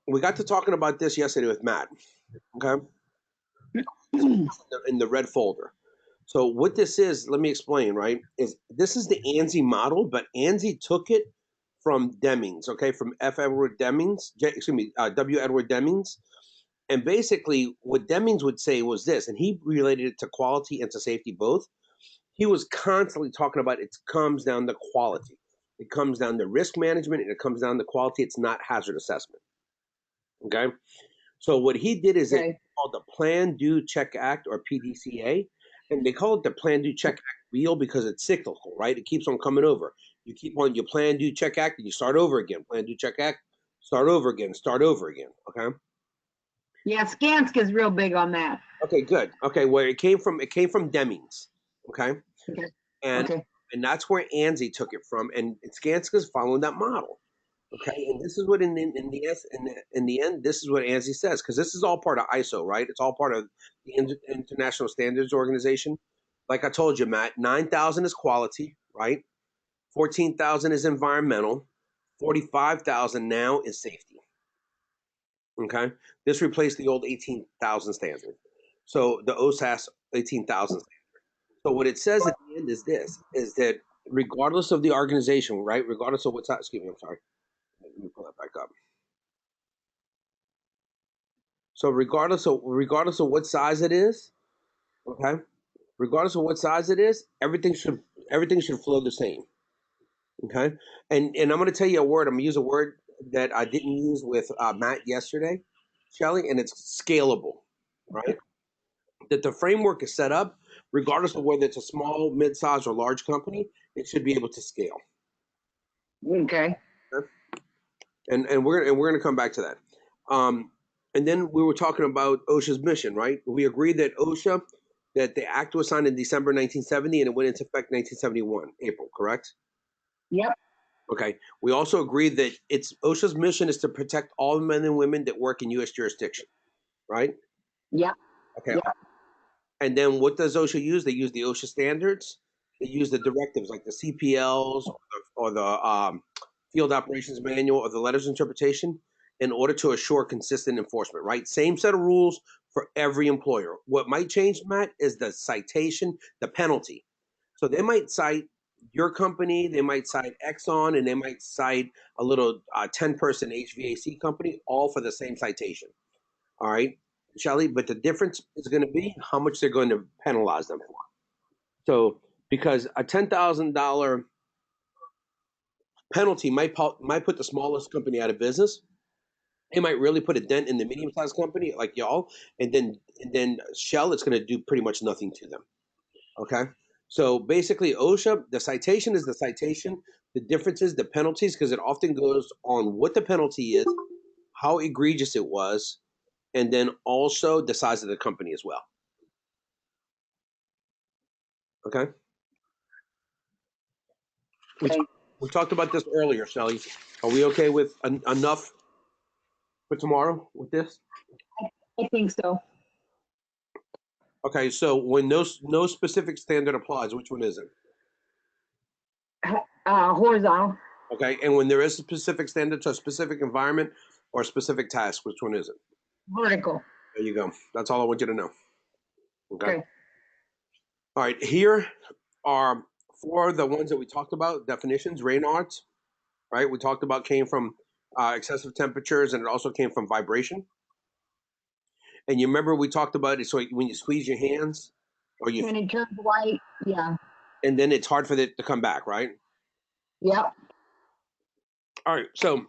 we got to talking about this yesterday with Matt. Okay, in the red folder. So what this is, let me explain. Right, is this is the ANSI model, but ANSI took it from Demings. Okay, from F. Edward Demings. W. Edward Demings. And basically, what Demings would say was this, and he related it to quality and to safety both. He was constantly talking about it comes down to quality. It comes down to risk management, and it comes down to quality. It's not hazard assessment. Okay. So what he did is it called the Plan, Do, Check, Act, or PDCA, and they call it the Plan, Do, Check, Act wheel because it's cyclical, right? It keeps on coming over. You keep on your Plan, Do, Check, Act, and you start over again. Plan, Do, Check, Act, start over again, start over again. Okay. Yeah, Skanska is real big on that. Okay, good. Okay, where it came from Demings. Okay. Okay. And Okay. and that's where ANSI took it from, and Skanska's following that model. Okay, and this is what in the end, this is what ANSI says, because this is all part of ISO, right? It's all part of the International Standards Organization. Like I told you, Matt, 9,000 is quality, right? 14,000 is environmental, 45,000 now is safety. Okay, this replaced the old 18,000 standard. So the OSAS 18,000 standard. So what it says at the end is this: is that regardless of the organization, right? Regardless of what's excuse me, I'm sorry. Let me pull that back up. So regardless of what size it is, okay, regardless of what size it is, everything should flow the same. Okay, and I'm going to tell you a word. I'm going to use a word that I didn't use with Matt yesterday, Shelly, and it's scalable, right? That the framework is set up, regardless of whether it's a small, mid-sized, or large company, it should be able to scale. Okay. And we're going to come back to that. And then we were talking about OSHA's mission, right? We agreed that OSHA, that the act was signed in December 1970 and it went into effect 1971, April, correct? Yep. Okay. We also agreed that OSHA's mission is to protect all men and women that work in U.S. jurisdiction, right? Yep. Okay. Yep. And then what does OSHA use? They use the OSHA standards. They use the directives like the CPLs or the field operations manual or the letters of interpretation in order to assure consistent enforcement, right? Same set of rules for every employer. What might change, Matt, is the citation, the penalty. So they might cite your company, they might cite Exxon, and they might cite a little 10-person HVAC company, all for the same citation. All right, Shelly, but the difference is going to be how much they're going to penalize them for. So because a $10,000 penalty might put the smallest company out of business, it might really put a dent in the medium-sized company like y'all, and then Shell, it's going to do pretty much nothing to them. Okay, so basically, OSHA, the citation is the citation. The difference is the penalties, because it often goes on what the penalty is, how egregious it was, and then also the size of the company as well. Okay. We talked about this earlier, Shelly. Are we okay with enough for tomorrow with this? I think so. Okay, so when no specific standard applies, which one is it? Horizontal. Okay, and when there is a specific standard to a specific environment or a specific task, which one is it? Vertical. There you go. That's all I want you to know. Okay. Okay. All right, here are four of the ones that we talked about, definitions. Raynaud's, right? We talked about came from excessive temperatures, and it also came from vibration. And you remember we talked about it, so when you squeeze your hands, or you when it turns white, yeah. And then it's hard for it to come back, right? Yep. All right, so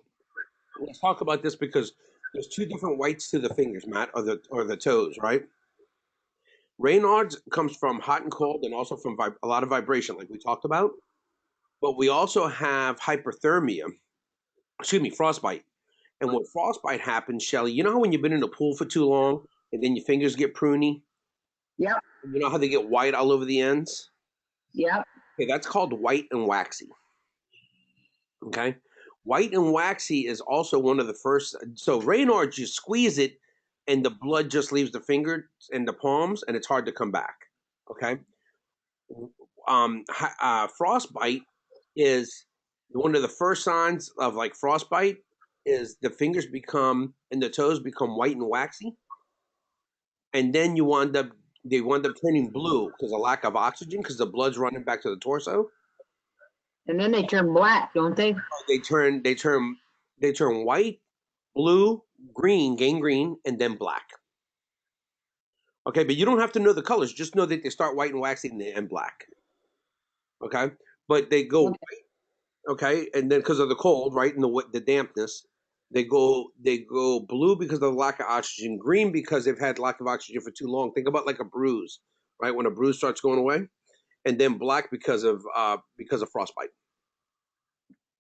let's talk about this because there's two different whites to the fingers, Matt, or the toes, right? Raynaud's comes from hot and cold, and also from a lot of vibration, like we talked about. But we also have hyperthermia, frostbite. And when frostbite happens, Shelly, you know how when you've been in the pool for too long and then your fingers get pruny? Yep. You know how they get white all over the ends? Yep. Okay, that's called white and waxy. Okay? White and waxy is also one of the first. So Raynaud's, you squeeze it and the blood just leaves the fingers and the palms and it's hard to come back. Okay? Frostbite is one of the first signs of like frostbite is the fingers become and the toes become white and waxy, and then they wind up turning blue because of lack of oxygen because the blood's running back to the torso. And then they turn black, don't they? They turn white, blue, green, gangrene, and then black. Okay, but you don't have to know the colors. Just know that they start white and waxy and black. Okay, but they go Okay. white. Okay, and then because of the cold, right, and the dampness, they go blue because of the lack of oxygen. Green because they've had lack of oxygen for too long. Think about like a bruise, right? When a bruise starts going away, and then black because of frostbite.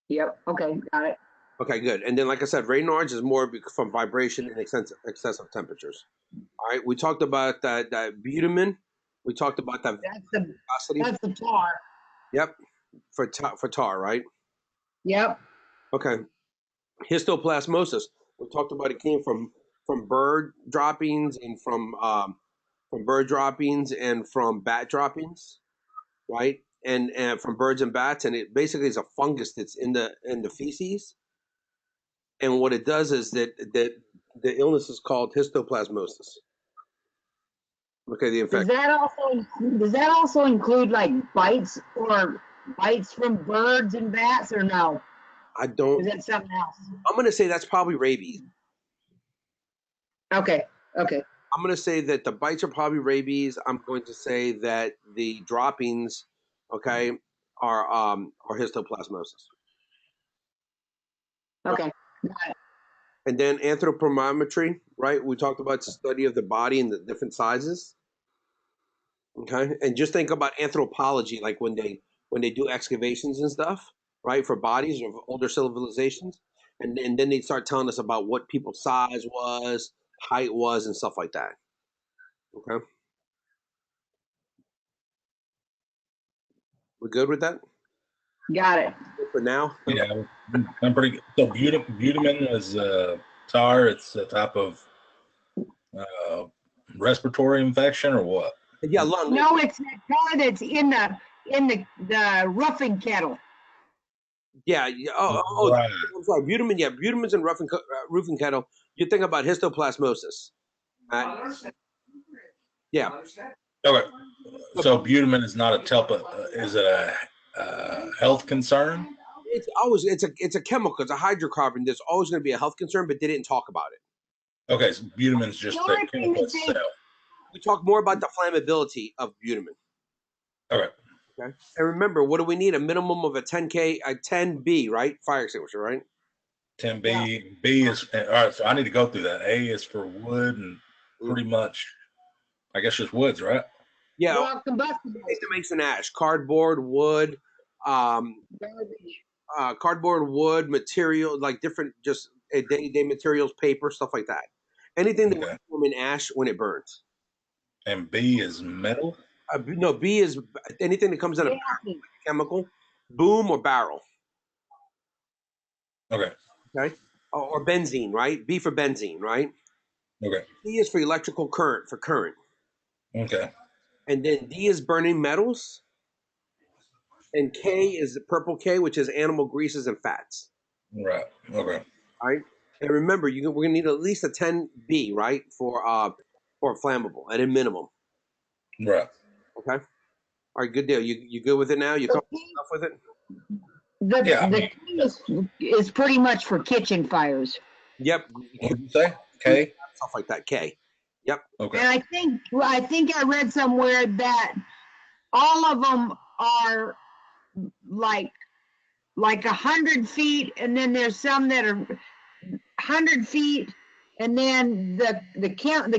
Yep. Okay. Got it. Okay, good. And then, like I said, Raynaud's is more from vibration and excessive temperatures. All right, we talked about that butamin. We talked about that viscosity. That's the tar. Yep, for tar, right? Yep. Okay, histoplasmosis. We talked about it came from bird droppings and from bird droppings and from bat droppings, right? And from birds and bats, and it basically is a fungus that's in the feces. And what it does is that the illness is called histoplasmosis. Okay, the infection. Does that also include like bites from birds and bats, or no? I don't. Is that something else? I'm going to say that's probably rabies. Okay. Okay. I'm going to say that the bites are probably rabies. I'm going to say that the droppings, okay, are histoplasmosis. Okay. And then anthropometry, right? We talked about the study of the body and the different sizes. Okay, and just think about anthropology, like when they do excavations and stuff, right, for bodies of older civilizations, and then they start telling us about what people's size was, height was, and stuff like that. Okay, we're good with that Got it. for now. Yeah, I'm pretty good. So butamin is tar. It's a type of respiratory infection or what? Yeah, lung. No, it's that tar that's in the roofing kettle. Yeah. Right. I'm sorry. Butamin. Yeah, butamin's in roofing kettle. You think about histoplasmosis. Yeah. Okay. So butamin is not a is it a health concern? It's a chemical. It's a hydrocarbon. There's always going to be a health concern, but they didn't talk about it. Okay, so butamin is just the chemical itself. We talk more about the flammability of butamin. Okay. Okay. And remember, what do we need? A minimum of a 10B, right? Fire extinguisher, right? 10B. Yeah. B is all right. So I need to go through that. A is for wood and pretty much, I guess, just woods, right? Yeah. Well, combustible. That makes an ash. Cardboard, wood, cardboard, wood, material, like different, just day-to-day materials, paper, stuff like that. Anything that will form an ash when it burns. And B is metal? No, B is anything that comes in a chemical, boom or barrel. Okay. Okay. Or benzene, right? B for benzene, right? Okay. C is for electrical current, for current. Okay. And then D is burning metals. And K is the purple K, which is animal greases and fats. Right. Okay. All right. And remember, we're going to need at least a 10B, right, for flammable at a minimum. Right. Okay. All right. Good deal. You good with it now? You comfortable enough with it? The K is pretty much for kitchen fires. Yep. What did you say? K? Stuff like that. K. Yep. Okay. And I think I read somewhere that all of them are like 100 feet, and then there's some that are 100 feet, and then the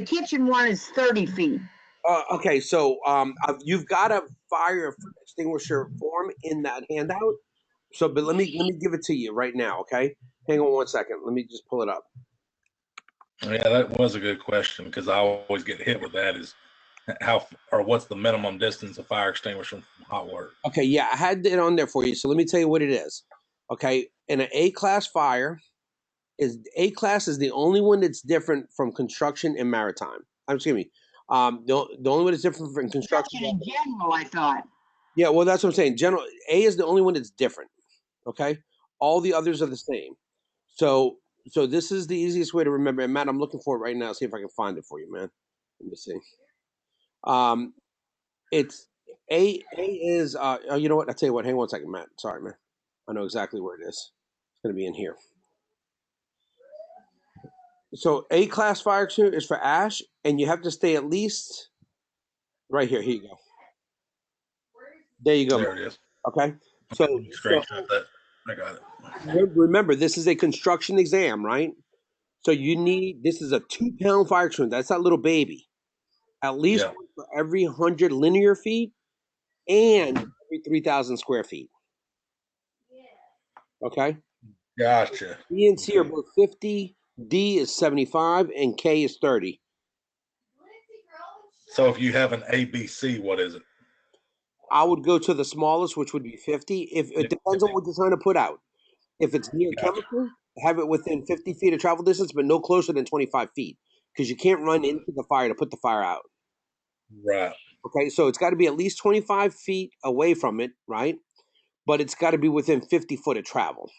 kitchen one is 30 feet. Okay, so you've got a fire extinguisher form in that handout. So, but let me give it to you right now. Okay, hang on 1 second. Let me just pull it up. Yeah, that was a good question because I always get hit with that. Is what's the minimum distance of fire extinguisher from hot water? Okay, yeah, I had it on there for you. So let me tell you what it is. Okay, in an A-class fire, A-class is the only one that's different from construction and maritime. Excuse me. The only one that's different from construction in general, I thought. Yeah, well, that's what I'm saying. General A is the only one that's different. Okay, all the others are the same. So So this is the easiest way to remember. And Matt, I'm looking for it right now. See if I can find it for you, man. Let me see. It's A is oh, you know what? I'll tell you what, hang on one second, Matt. Sorry, man. I know exactly where it is. It's gonna be in here. So A class fire extinguisher is for ash, and you have to stay at least right here. Here you go. There you go. There Matt. it is. Okay. Okay, So, screenshot that. I got it. remember, this is a construction exam, right? So you need, this is a 2-pound fire extinguisher. That's that little baby. At least Yeah. one for every 100 linear feet and every 3,000 square feet. Okay. Gotcha. B and C are Okay. both 50. D is 75, and K is 30. So if you have an ABC, what is it? I would go to the smallest, which would be 50. If it depends on what you're trying to put out. If it's near Gotcha. chemical, have it within 50 feet of travel distance, but no closer than 25 feet, because you can't run into the fire to put the fire out. Right. Okay, so it's got to be at least 25 feet away from it, right? But it's got to be within 50 foot of travel.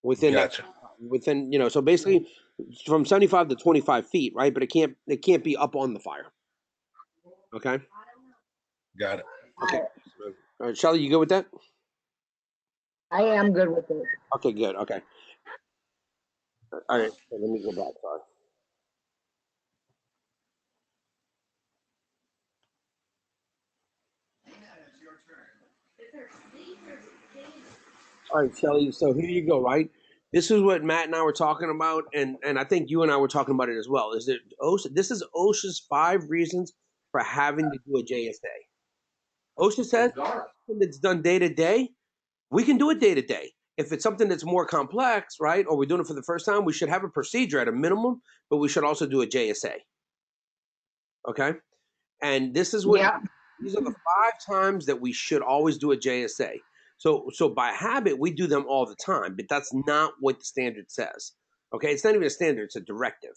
Within that, Gotcha. within, so basically from 75 to 25 feet, right? But it can't be up on the fire. Okay. Got it. Okay. All right, Shelly, you good with that? I am good with it. Okay, good. Okay. All right. So let me go back. Sorry. All right, Shelly. So here you go. Right. This is what Matt and I were talking about, and I think you and I were talking about it as well. Is that OSHA? This is OSHA's 5 reasons for having to do a JSA. OSHA says it's done day to day. We can do it day to day. If it's something that's more complex, right, or we're doing it for the first time, we should have a procedure at a minimum, but we should also do a JSA. Okay. And this is what Yeah. these are the 5 times that we should always do a JSA. So by habit, we do them all the time, but that's not what the standard says. Okay, it's not even a standard; it's a directive.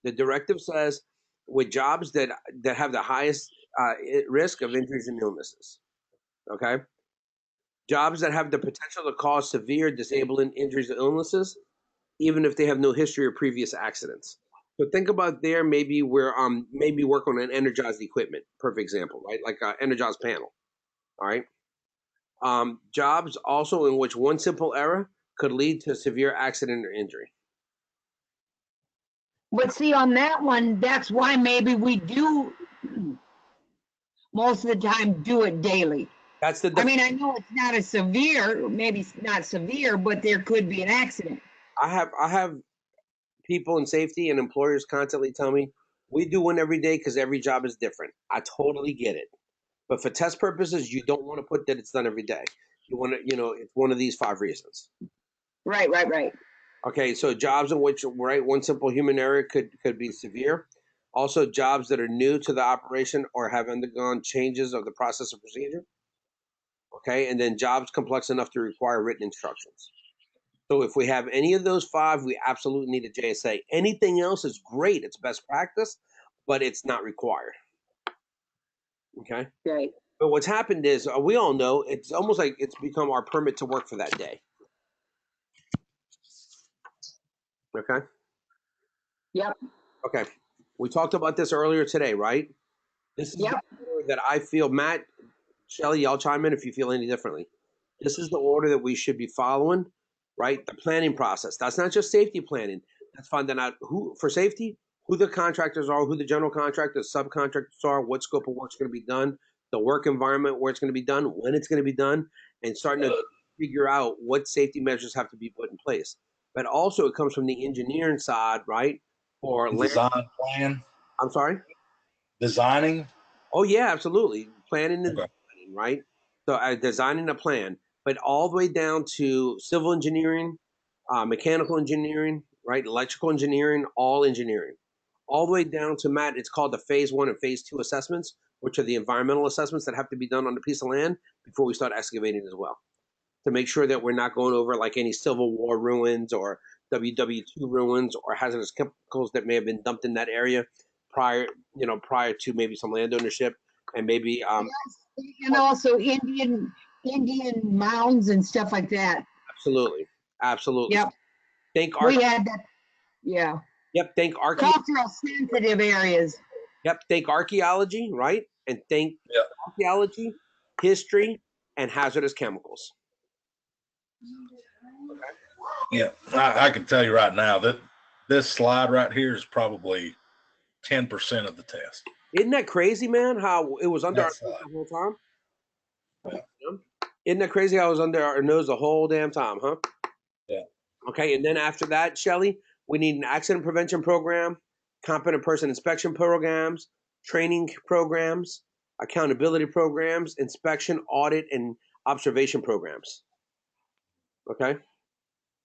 The directive says with jobs that have the highest risk of injuries and illnesses. Okay, jobs that have the potential to cause severe disabling injuries or illnesses, even if they have no history or previous accidents. So think about there, maybe we're maybe work on an energized equipment. Perfect example, right? Like an energized panel. All right. Jobs also in which one simple error could lead to severe accident or injury. But see, on that one, that's why maybe we do most of the time do it daily. That's the. I mean, I know it's not a severe, maybe it's not severe, but there could be an accident. I have people in safety and employers constantly tell me we do one every day because every job is different. I totally get it, but for test purposes, you don't want to put that it's done every day. You want to, it's one of these 5 reasons. Right. Okay, so jobs in which one simple human error could be severe. Also, jobs that are new to the operation or have undergone changes of the process or procedure. Okay, and then jobs complex enough to require written instructions. So if we have any of those 5, we absolutely need a JSA. Anything else is great; it's best practice, but it's not required. Okay. Right. But what's happened is we all know it's almost like it's become our permit to work for that day. Okay. Yep. Okay. We talked about this earlier today, right? This is Yep. the order that I feel, Matt, Shelly, y'all chime in if you feel any differently. This is the order that we should be following, right? The planning process. That's not just safety planning. That's finding out who, for safety, who the contractors are, who the general contractors, subcontractors are, what scope of work's going to be done, the work environment where it's going to be done, when it's going to be done, and starting to figure out what safety measures have to be put in place. But also, it comes from the engineering side, right? For Design plan. I'm sorry. Designing. Oh yeah, absolutely. Planning and Okay. designing, right? So designing a plan, but all the way down to civil engineering, mechanical engineering, right? Electrical engineering, all engineering, all the way down to Matt. It's called the phase 1 and phase 2 assessments, which are the environmental assessments that have to be done on a piece of land before we start excavating as well, to make sure that we're not going over like any Civil War ruins or WW2 ruins or hazardous chemicals that may have been dumped in that area prior, prior to maybe some land ownership and maybe And also Indian mounds and stuff like that. absolutely. Yep. Think We had that, yeah. Yep. Think Cultural sensitive areas. Yep. Think archaeology, right? And think Yeah. archaeology, history, and hazardous chemicals. Yeah, I can tell you right now that this slide right here is probably 10% of the test. Isn't that crazy, man? How it was under our That's nose the whole time? Yeah. Isn't that crazy how it was under our nose the whole damn time, huh? Yeah. Okay, and then after that, Shelly, we need an accident prevention program, competent person inspection programs, training programs, accountability programs, inspection, audit, and observation programs. Okay?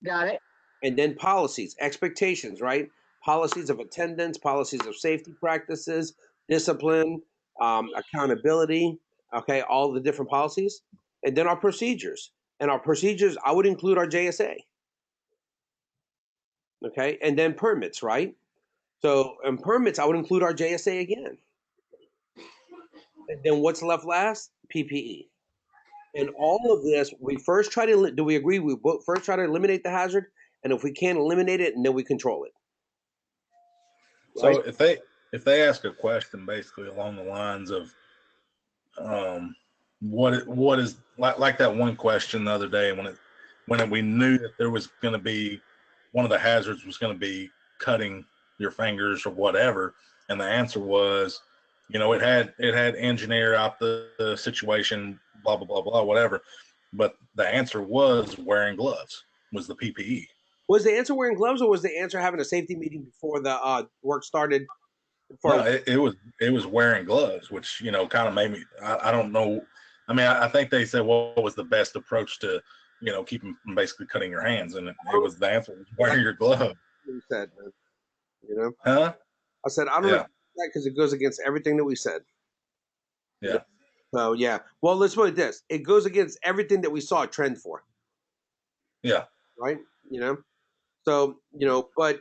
Got it. And then policies, expectations, right? Policies of attendance, policies of safety practices, discipline, accountability, okay, all the different policies. And then our procedures. And our procedures, I would include our JSA. Okay, and then permits, right? So, and permits, I would include our JSA again. And then what's left last? PPE. And all of this, we first try to, do we agree? We first try to eliminate the hazard, and if we can't eliminate it, and then we control it. So Right? if they ask a question basically along the lines of what is like that one question the other day when we knew that there was going to be one of the hazards was going to be cutting your fingers or whatever, and the answer was, it had engineer out the situation, blah blah blah blah whatever, but the answer was wearing gloves, was the PPE. Was the answer wearing gloves, or was the answer having a safety meeting before the work started? No, it was wearing gloves, which kind of made me. I don't know. I mean, I think they said what was the best approach to keeping from basically cutting your hands, and it was the answer was wearing your glove. You said, man, Huh? I said I don't know that because it goes against everything that we said. Yeah. So yeah. Well, let's put it this: it goes against everything that we saw a trend for. Yeah. Right. So but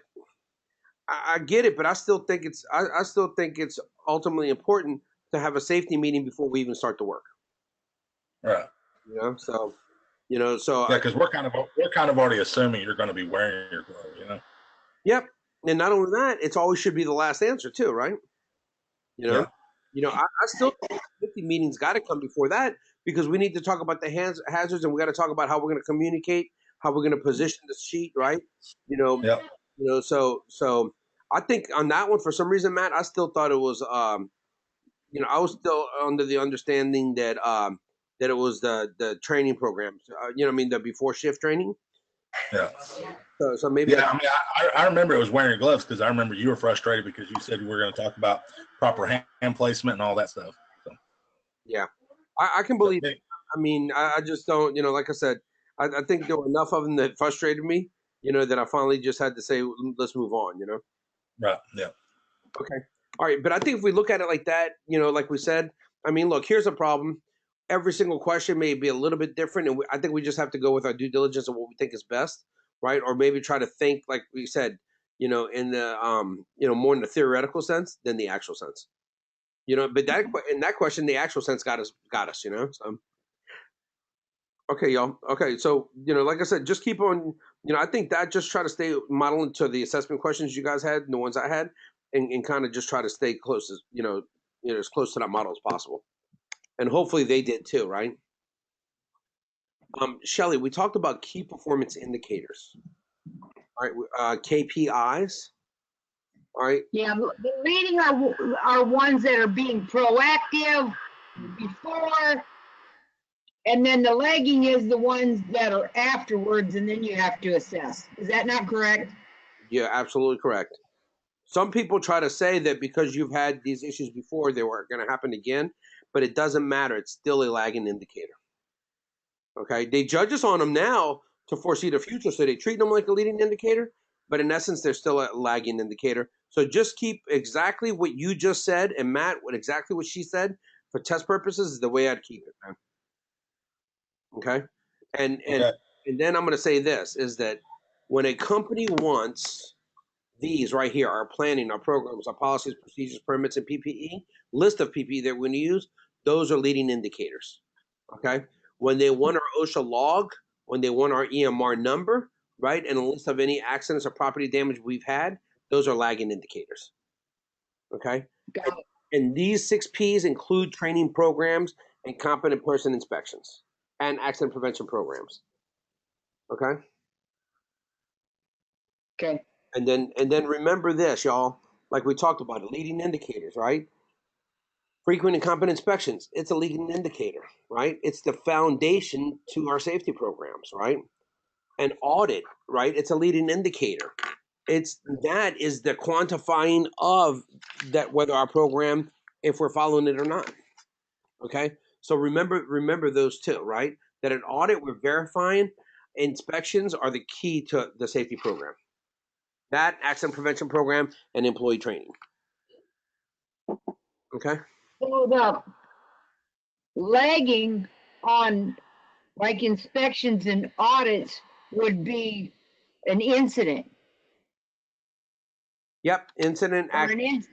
I get it, but I still think it's I still think it's ultimately important to have a safety meeting before we even start the work. Right. So yeah, because we're kind of already assuming you're going to be wearing your glove. Yep, and not only that, it's always should be the last answer too, right? Yeah. I still think safety meetings got to come before that because we need to talk about the hazards, and we got to talk about how we're going to communicate, how we're going to position the sheet, right? Yeah. So I think on that one, for some reason, Matt, I still thought it was, I was still under the understanding that that it was the training programs, the before shift training. Yeah. So maybe. Yeah, I mean, I remember it was wearing your gloves because I remember you were frustrated because you said we were going to talk about proper hand placement and all that stuff. So. Yeah, I can believe it. I mean, I just don't, like I said, I think there were enough of them that frustrated me, that I finally just had to say, let's move on, Right. Yeah. Okay. All right. But I think if we look at it like that, like we said, I mean, look, here's a problem. Every single question may be a little bit different. And I think we just have to go with our due diligence of what we think is best, right? Or maybe try to think, like we said, in the, more in the theoretical sense than the actual sense. But that in that question, the actual sense got us. So okay, y'all. Okay, so like I said, just keep on. I think that just try to stay modeling to the assessment questions you guys had and the ones I had, and kind of just try to stay close as as close to that model as possible, and hopefully they did too, right? Shelly, we talked about key performance indicators. All right, KPIs. All right. Yeah, the leading are ones that are being proactive before, and then the lagging is the ones that are afterwards, and then you have to assess. Is that not correct? Yeah, absolutely correct. Some people try to say that because you've had these issues before, they were going to happen again, but it doesn't matter. It's still a lagging indicator. Okay, they judge us on them now to foresee the future, so they treat them like a leading indicator, but in essence, they're still a lagging indicator. So just keep exactly what you just said, and Matt, exactly what she said for test purposes is the way I'd keep it, man. Okay, and then I'm going to say this is that when a company wants these right here, our planning, our programs, our policies, procedures, permits, and PPE, list of PPE that we're going to use, those are leading indicators. Okay. When they want our OSHA log, when they want our EMR number, right, and a list of any accidents or property damage we've had, those are lagging indicators. Okay? Got it. And these 6 Ps include training programs and competent person inspections and accident prevention programs. Okay? Okay. And then remember this, y'all, like we talked about, leading indicators, right? Frequent and competent inspections, it's a leading indicator, right? It's the foundation to our safety programs, right? An audit, right? It's a leading indicator. That is the quantifying of that, whether our program, if we're following it or not. Okay, so remember those two, right? That an audit, we're verifying. Inspections are the key to the safety program. That accident prevention program and employee training. Okay. So the lagging on like inspections and audits would be an incident. Yep. Incident. Or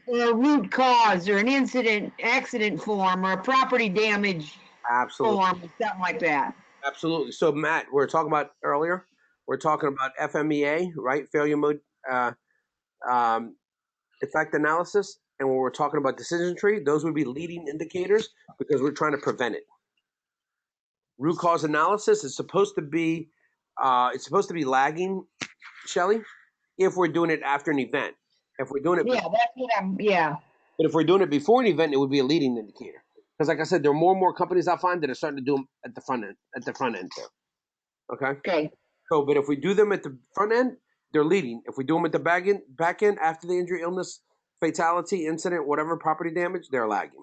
or a root cause, or an incident accident form, or a property damage Absolutely. form, or something like that. Absolutely. So Matt, we're talking about earlier. We're talking about FMEA, right? Failure mode effect analysis. And when we're talking about decision tree, those would be leading indicators because we're trying to prevent it. Root cause analysis is supposed to be lagging, Shelly, if we're doing it after an event. If we're doing it, Yeah, that's what yeah. But if we're doing it before an event, it would be a leading indicator. Because, like I said, there are more and more companies I find that are starting to do them at the front end too. Okay. Okay. So, but if we do them at the front end, they're leading. If we do them at the back end after the injury, illness, fatality, incident, whatever, property damage, they're lagging.